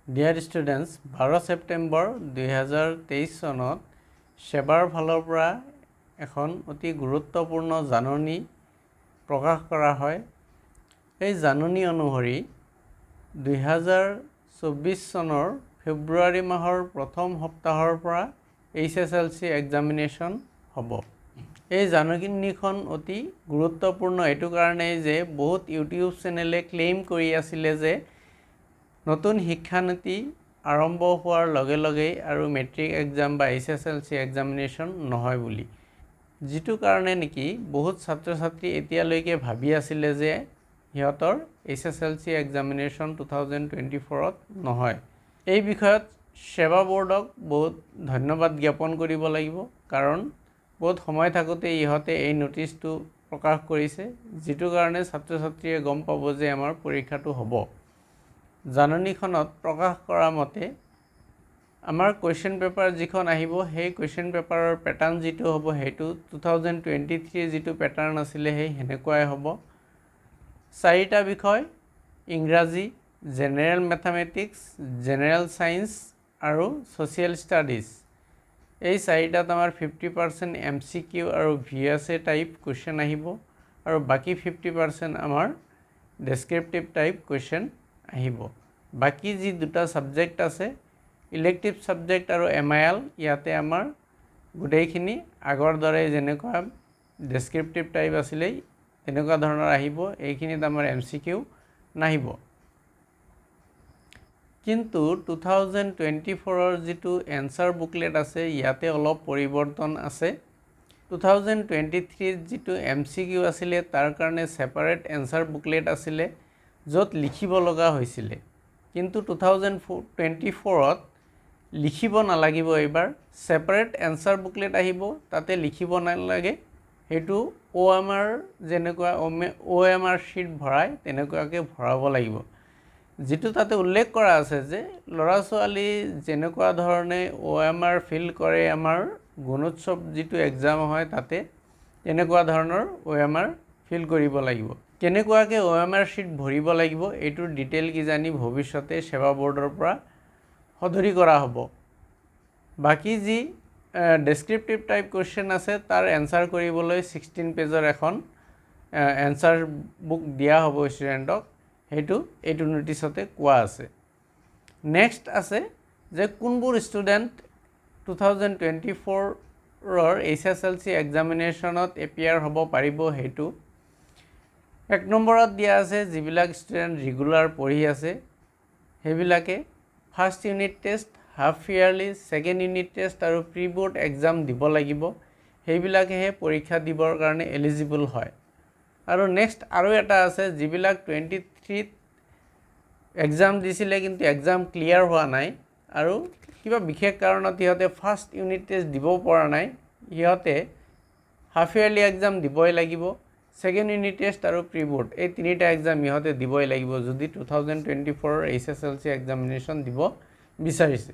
Dear students 12 September 2023 চনত সেৱাৰ ফালৰ পৰা এখন অতি গুৰুত্বপূৰ্ণ জাননী প্ৰকাশ কৰা হয়। এই জাননী অনুসৰি 2024 চনৰ ফেব্ৰুৱাৰী মাহৰ প্ৰথম সপ্তাহৰ পৰা HSLC এক্সামিনেশ্যন হ'ব। এই জাননীখন অতি গুৰুত্বপূৰ্ণ এইটো কাৰণেই যে বহুত ইউটিউব চেনেলে ক্লেইম কৰি আছিলে যে নতুন শিক্ষানীতি আৰম্ভ হোৱাৰ লগে লগেই আৰু মেট্ৰিক এক্সাম বা HSLC এক্সামিনেশ্যন নহয় বুলি, যিটো কাৰণে নেকি বহুত ছাত্ৰ ছাত্ৰী এতিয়ালৈকে ভাবি আছিলে যে সিহঁতৰ HSLC এক্সামিনেশ্যন 2024ত নহয়। এই বিষয়ত সেৱা বোৰ্ডক বহুত ধন্যবাদ জ্ঞাপন কৰিব লাগিব, কাৰণ বহুত সময় থাকোঁতে ইহঁতে এই নটিচটো প্ৰকাশ কৰিছে, যিটো কাৰণে ছাত্ৰ ছাত্ৰীয়ে গম পাব যে আমাৰ পৰীক্ষাটো হ'ব। জাননীখনত প্ৰকাশ কৰা মতে আমাৰ কুৱেশ্যন পেপাৰ যিখন আহিব সেই কুৱেশ্যন পেপাৰৰ পেটাৰ্ণ যিটো হ'ব সেইটো 2023 যিটো পেটাৰ্ণ আছিলে সেই সেনেকুৱাই হ'ব। 4টা বিষয় ইংৰাজী, জেনেৰেল মেথামেটিক্স, জেনেৰেল ছায়েন্স আৰু ছ'চিয়েল ষ্টাডিজ। এই 4টাত আমাৰ 50% MCQ আৰু VSA টাইপ কুৱেশ্যন আহিব আৰু বাকী 50% আমাৰ ডেছক্ৰিপটিভ টাইপ কুৱেশ্যন আহিব। বাকী যি দুটা ছাবজেক্ট আছে ইলেক্টিভ ছাবজেক্ট আৰু MIL, ইয়াতে আমাৰ গোটেইখিনি আগৰ দৰে যেনেকুৱা ডেছক্ৰিপটিভ টাইপ আছিলে তেনেকুৱা ধৰণৰ আহিব। এইখিনিত আমাৰ MCQ নাহিব। কিন্তু 2024ৰ যিটো এনচাৰ বুকলেট আছে ইয়াতে অলপ পৰিৱৰ্তন আছে। 2023ত যিটো MCQ আছিলে তাৰ কাৰণে ছেপাৰেট এনচাৰ বুকলেট আছিলে য'ত লিখিব লগা হৈছিলে, কিন্তু 2024ত লিখিব নালাগিব। এইবাৰ ছেপাৰেট এনচাৰ বুকলেট আহিব, তাতে লিখিব নালাগে। সেইটো OMR যেনেকুৱা OMR শ্বীট ভৰাই তেনেকুৱাকৈ ভৰাব লাগিব। যিটো তাতে উল্লেখ কৰা আছে যে ল'ৰা ছোৱালী যেনেকুৱা ধৰণে OMR ফিল কৰে আমাৰ গুণোৎসৱ যিটো এক্সাম হয় তাতে তেনেকুৱা ধৰণৰ OMR ফিল কৰিব লাগিব। কেনেকুৱাকৈ OMR শ্বীট ভৰিব লাগিব এইটোৰ ডিটেইল কিজানি ভৱিষ্যতে সেৱা বোৰ্ডৰ পৰা সদৰি কৰা হ'ব। বাকী যি ডেছক্ৰিপটিভ টাইপ কুৱেশ্যন আছে তাৰ এনচাৰ কৰিবলৈ 16 পেজৰ এখন এনচাৰ বুক দিয়া হ'ব ষ্টুডেণ্টক, এইটো নটিচতে কোৱা আছে। নেক্সট আছে যে কোনবোৰ ষ্টুডেণ্ট 2024ৰ HSLC এক্সামিনেশ্যনত এপিয়াৰ হ'ব পাৰিব। সেইটো 1 নম্বৰত দিয়া আছে যিবিলাক ষ্টুডেণ্ট ৰেগুলাৰ পঢ়ি আছে সেইবিলাকে first unit test, half yearly, second unit test আৰু প্ৰি বৰ্ড এক্সাম দিব লাগিব। সেইবিলাকেহে পৰীক্ষা দিবৰ কাৰণে এলিজিবল হয়। আৰু নেক্সট আৰু এটা আছে যিবিলাক 23ত এক্সাম দিছিলে কিন্তু এক্সাম ক্লিয়াৰ হোৱা নাই আৰু কিবা বিশেষ কাৰণত সিহঁতে ফাৰ্ষ্ট ইউনিট টেষ্ট দিব পৰা নাই, সিহঁতে হাফ ইয়াৰলি এক্সাম দিবই লাগিব। ছেকেণ্ড ইউনিট টেষ্ট আৰু প্ৰি বৰ্ড এই 3টা এক্সাম ইহঁতে দিবই লাগিব যদি 2024ৰ HSLC এক্সামিনেশ্যন দিব বিচাৰিছে।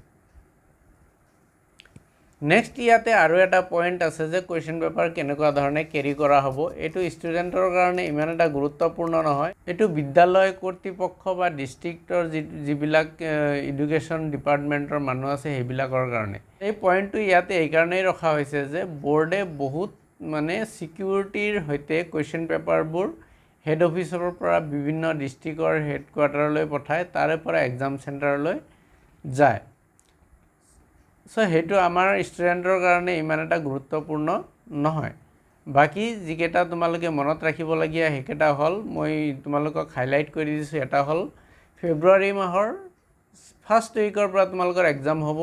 নেক্সট ইয়াতে আৰু এটা পইণ্ট আছে যে কুৱেশ্যন পেপাৰ কেনেকুৱা ধৰণে কেৰি কৰা হ'ব। এইটো ষ্টুডেণ্টৰ কাৰণে ইমান এটা গুৰুত্বপূৰ্ণ নহয়, এইটো বিদ্যালয় কৰ্তৃপক্ষ বা ডিষ্ট্ৰিক্টৰ যিবিলাক এডুকেশ্যন ডিপাৰ্টমেণ্টৰ মানুহ আছে সেইবিলাকৰ কাৰণে। এই পইণ্টটো ইয়াতে এইকাৰণেই ৰখা হৈছে যে বৰ্ডে বহুত ছিকিউৰিটিৰ সৈতে কুৱেশ্যন পেপাৰবোৰ হেড অফিচৰ পৰা বিভিন্ন ডিষ্ট্ৰিক্টৰ হেডকোৱাৰ্টাৰলৈ পঠায়, তাৰে পৰা এক্সাম চেণ্টাৰলৈ যায়। চ' সেইটো আমাৰ ষ্টুডেণ্টৰ কাৰণে ইমান এটা গুৰুত্বপূৰ্ণ নহয়। বাকী যিকেইটা তোমালোকে মনত ৰাখিবলগীয়া সেইকেইটা হ'ল, মই তোমালোকক হাইলাইট কৰি দিছোঁ। এটা হ'ল ফেব্ৰুৱাৰী মাহৰ ফাৰ্ষ্ট উইকৰ পৰা তোমালোকৰ এক্সাম হ'ব।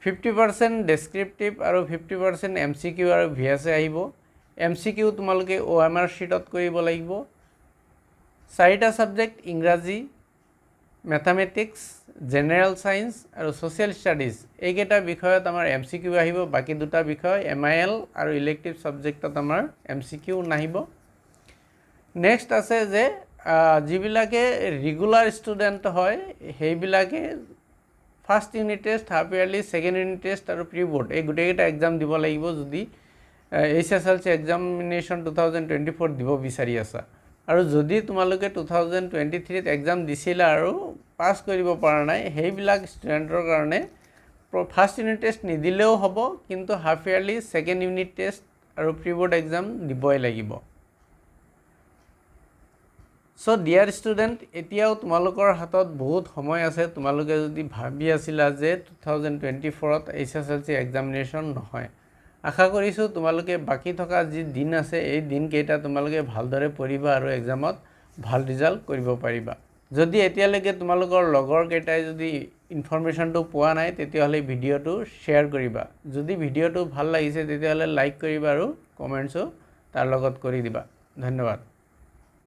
50% ডেছক্ৰিপটিভ আৰু 50% MCQ আৰু VSA আহিব। MCQ তোমালোকে OMR শ্বীটত কৰিব লাগিব। 4টা ছাবজেক্ট ইংৰাজী, মেথামেটিক্স, জেনেৰেল ছায়েন্স আৰু ছ'চিয়েল ষ্টাডিজ এইকেইটা বিষয়ত আমাৰ MCQ আহিব। বাকী দুটা বিষয় MIL আৰু ইলেক্টিভ ছাবজেক্টত আমাৰ MCQ নাহিব। নেক্সট আছে যে যিবিলাকে ৰেগুলাৰ ষ্টুডেণ্ট হয় সেইবিলাকে first unit test, half yearly, second unit test আৰু প্ৰি বৰ্ড এই গোটেইকেইটা এক্সাম দিব লাগিব যদি HSLC এক্সামিনেশ্যন 2024 দিব বিচাৰি আছা। আৰু যদি তোমালোকে 2023ত এক্সাম দিছিলা আৰু পাছ কৰিব পৰা নাই সেইবিলাক ষ্টুডেণ্টৰ কাৰণে ফাৰ্ষ্ট ইউনিট টেষ্ট নিদিলেও হ'ব কিন্তু half yearly second unit test আৰু প্ৰি বৰ্ড এক্সাম দিবই লাগিব সো ডিয়াৰ ষ্টুডেণ্ট এতিয়াও তোমালোকৰ হাতত বহুত সময় আছে তোমালোকে যদি ভাবি আছিলা যে 2024ত HSLC এক্সামিনেশ্যন নহয় আশা কৰিছো তোমালোকে বাকি থকা যি দিন আছে এই দিন কেইটা তোমালোকে ভালদৰে পঢ়িবা আৰু এক্সামত ভাল ৰিজাল্ট কৰিব পাৰিবা যদি এতিয়ালৈকে তোমালোকৰ লগৰ কেইটাই যদি ইনফৰমেশনটো পোৱা নাই তেতিয়াহলে ভিডিওটো শেয়াৰ কৰিবা যদি ভিডিওটো ভাল লাগিছে তেতিয়াহলে লাইক কৰিবা আৰু কমেন্টছো তাৰ লগত কৰি দিবা ধন্যবাদ